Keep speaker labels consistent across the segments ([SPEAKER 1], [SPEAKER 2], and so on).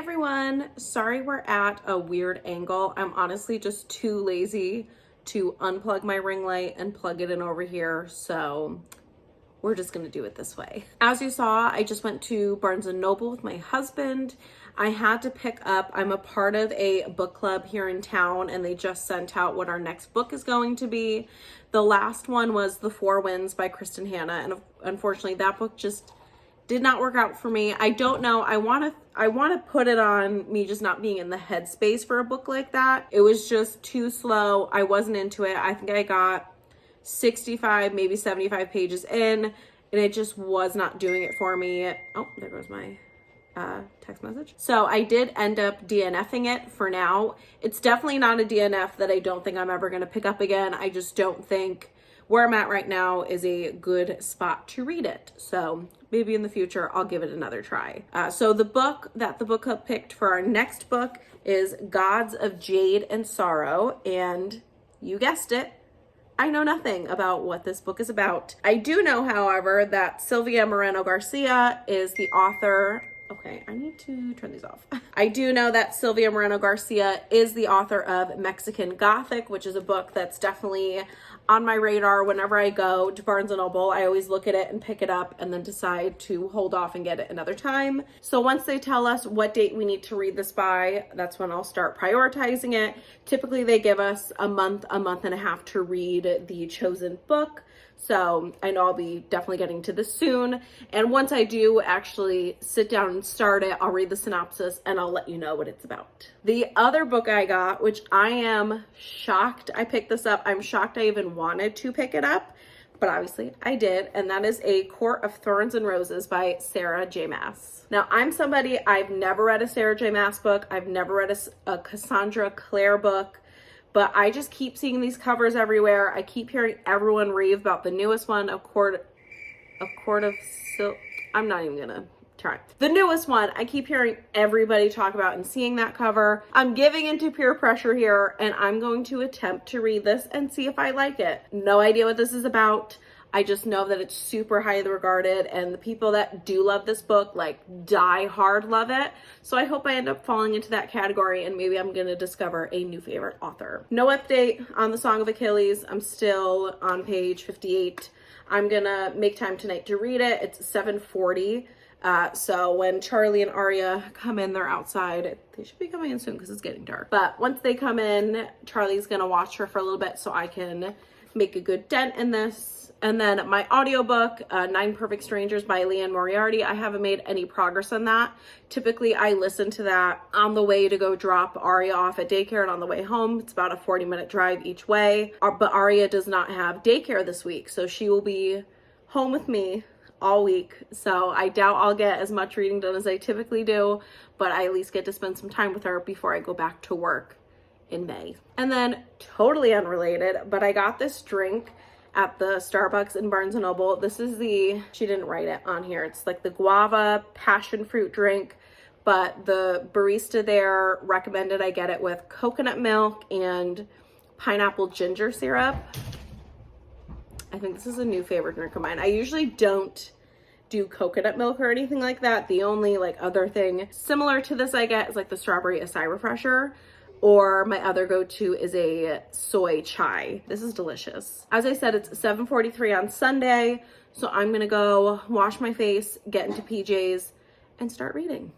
[SPEAKER 1] everyone, sorry we're at a weird angle. I'm honestly just too lazy to unplug my ring light and plug it in over here, so we're just gonna do it this way. As you saw, I just went to Barnes & Noble with my husband. I had to pick up, I'm a part of a book club here in town, and they just sent out what our next book is going to be. The last one was The Four Winds by Kristen Hanna, and unfortunately that book just did not work out for me. I don't know. I want to put it on me just not being in the headspace for a book like that. It was just too slow. I wasn't into it. I think I got 65, maybe 75 pages in, and it just was not doing it for me. Oh, there goes my text message. So I did end up DNFing it for now. It's definitely not a DNF that I don't think I'm ever going to pick up again. I just don't think where I'm at right now is a good spot to read it. So maybe in the future, I'll give it another try. So the book that the book club picked for our next book is Gods of Jade and Sorrow. And you guessed it, I know nothing about what this book is about. I do know, however, that Silvia Moreno Garcia is the author. Okay, I need to turn these off. I do know that Silvia Moreno Garcia is the author of Mexican Gothic, which is a book that's definitely on my radar. Whenever I go to Barnes & Noble, I always look at it and pick it up and then decide to hold off and get it another time. So once they tell us what date we need to read this by, that's when I'll start prioritizing it. Typically they give us a month and a half to read the chosen book. So I know I'll be definitely getting to this soon. And once I do actually sit down and start it, I'll read the synopsis and I'll let you know what it's about. The other book I got, which I am shocked I picked this up. I'm shocked I even wanted to pick it up, but obviously I did. And that is A Court of Thorns and Roses by Sarah J. Maas. Now I'm somebody, I've never read a Sarah J. Maas book. I've never read a Cassandra Clare book. But I just keep seeing these covers everywhere. I keep hearing everyone rave about the newest one, A Court of Silk. I'm not even gonna try. The newest one, I keep hearing everybody talk about and seeing that cover. I'm giving into peer pressure here, and I'm going to attempt to read this and see if I like it. No idea what this is about. I just know that it's super highly regarded, and the people that do love this book, like, die hard love it. So I hope I end up falling into that category, and maybe I'm gonna discover a new favorite author. No update on the Song of Achilles. I'm still on page 58. I'm gonna make time tonight to read it. It's 7:40. So when Charlie and Arya come in, they're outside. They should be coming in soon because it's getting dark. But once they come in, Charlie's gonna watch her for a little bit so I can make a good dent in this. And then my audiobook, 9 Perfect Strangers by Leanne Moriarty, I haven't made any progress on that. Typically, I listen to that on the way to go drop Arya off at daycare and on the way home. It's about a 40-minute drive each way. But Arya does not have daycare this week, so she will be home with me all week. So I doubt I'll get as much reading done as I typically do, but I at least get to spend some time with her before I go back to work in May. And then, totally unrelated, but I got this drink at the Starbucks in Barnes & Noble. This is she didn't write it on here. It's like the guava passion fruit drink, but the barista there recommended I get it with coconut milk and pineapple ginger syrup. I think this is a new favorite drink of mine. I usually don't do coconut milk or anything like that. The only other thing similar to this I get is like the strawberry acai refresher. Or my other go-to is a soy chai. This is delicious. As I said, it's 7:43 on Sunday, so I'm gonna go wash my face, get into PJs, and start reading.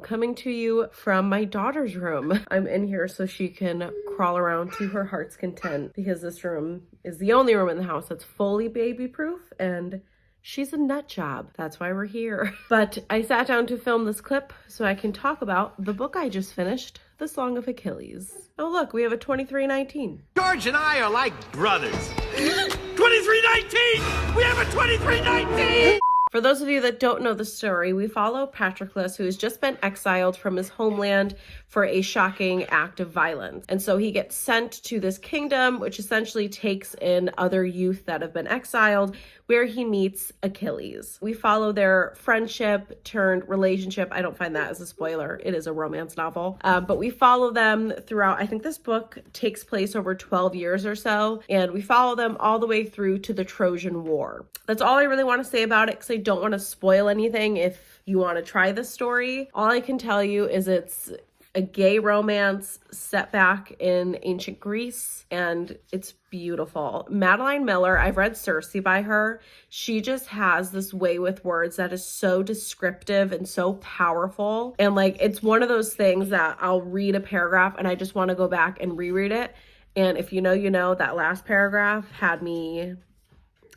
[SPEAKER 1] coming to you from my daughter's room. I'm in here so she can crawl around to her heart's content because this room is the only room in the house that's fully baby proof and she's a nut job. That's why we're here. But I sat down to film this clip so I can talk about the book I just finished, The Song of Achilles. Oh look, we have a 2319.
[SPEAKER 2] George and I are like brothers. 2319! We have a 2319!
[SPEAKER 1] For those of you that don't know the story, we follow Patroclus, who has just been exiled from his homeland for a shocking act of violence. And so he gets sent to this kingdom, which essentially takes in other youth that have been exiled, where he meets Achilles. We follow their friendship turned relationship. I don't find that as a spoiler. It is a romance novel. But we follow them throughout. I think this book takes place over 12 years or so. And we follow them all the way through to the Trojan War. That's all I really want to say about it because I don't want to spoil anything if you want to try this story. All I can tell you is it's a gay romance set back in ancient Greece, and it's beautiful. Madeline Miller, I've read Circe by her. She just has this way with words that is so descriptive and so powerful. And like, it's one of those things that I'll read a paragraph and I just want to go back and reread it. And if you know, you know, that last paragraph had me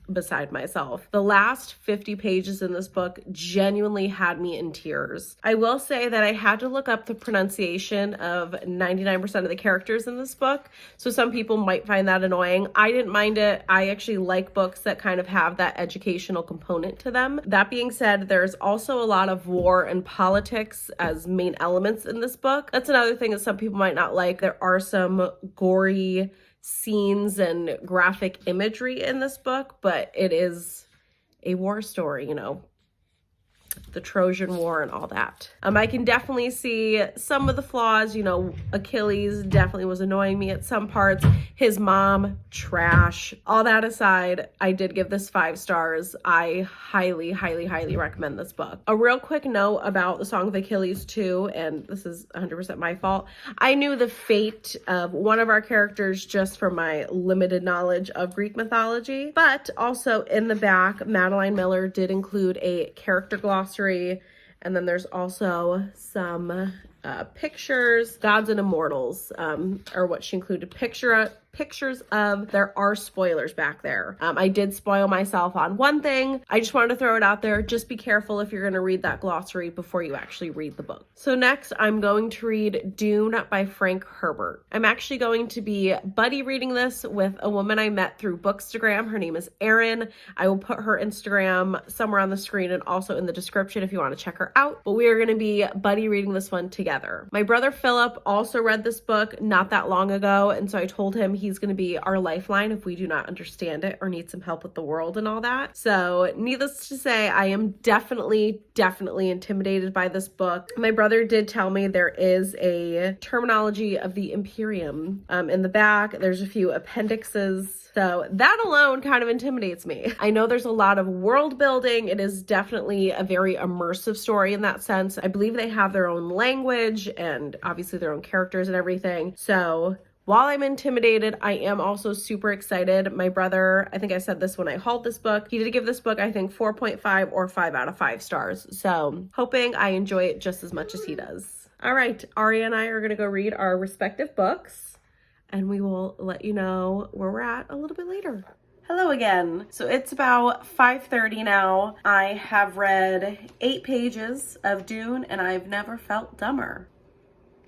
[SPEAKER 1] beside myself. The last 50 pages in this book genuinely had me in tears. I will say that I had to look up the pronunciation of 99% of the characters in this book, so some people might find that annoying. I didn't mind it. I actually like books that kind of have that educational component to them. That being said, there's also a lot of war and politics as main elements in this book. That's another thing that some people might not like. There are some gory scenes and graphic imagery in this book, but it is a war story, you know, the Trojan War and all that. I can definitely see some of the flaws. You know, Achilles definitely was annoying me at some parts. His mom, trash. All that aside, I did give this 5 stars. I highly, highly, highly recommend this book. A real quick note about The Song of Achilles too, and this is 100% my fault. I knew the fate of one of our characters just from my limited knowledge of Greek mythology, but also in the back, Madeline Miller did include a character glossary, and then there's also some pictures. Gods and Immortals are what she included. Pictures of. There are spoilers back there. I did spoil myself on one thing. I just wanted to throw it out there. Just be careful if you're going to read that glossary before you actually read the book. So next, I'm going to read Dune by Frank Herbert. I'm actually going to be buddy reading this with a woman I met through Bookstagram. Her name is Erin. I will put her Instagram somewhere on the screen and also in the description if you want to check her out. But we are going to be buddy reading this one together. My brother Philip also read this book not that long ago, and so I told him he's going to be our lifeline if we do not understand it or need some help with the world and all that. So needless to say, I am definitely intimidated by this book. My brother did tell me there is a terminology of the Imperium in the back. There's a few appendixes. So that alone kind of intimidates me. I know there's a lot of world building. It is definitely a very immersive story in that sense. I believe they have their own language and obviously their own characters and everything. So while I'm intimidated, I am also super excited. My brother, I think I said this when I hauled this book, he did give this book, I think 4.5 or 5 out of 5 stars. So hoping I enjoy it just as much as he does. All right, Ari and I are gonna go read our respective books and we will let you know where we're at a little bit later. Hello again. So it's about 5:30 now. I have read 8 pages of Dune and I've never felt dumber.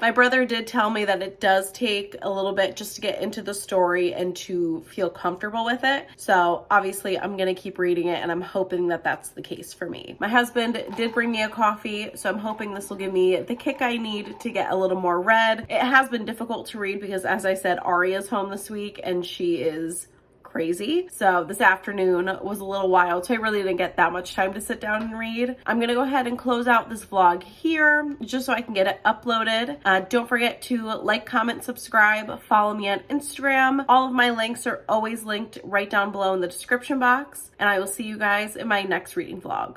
[SPEAKER 1] My brother did tell me that it does take a little bit just to get into the story and to feel comfortable with it. So obviously I'm going to keep reading it and I'm hoping that that's the case for me. My husband did bring me a coffee, so I'm hoping this will give me the kick I need to get a little more read. It has been difficult to read because, as I said, Ari is home this week and she is crazy. So this afternoon was a little wild, so I really didn't get that much time to sit down and read. I'm gonna go ahead and close out this vlog here just so I can get it uploaded. Don't forget to like, comment, subscribe, follow me on Instagram. All of my links are always linked right down below in the description box, and I will see you guys in my next reading vlog.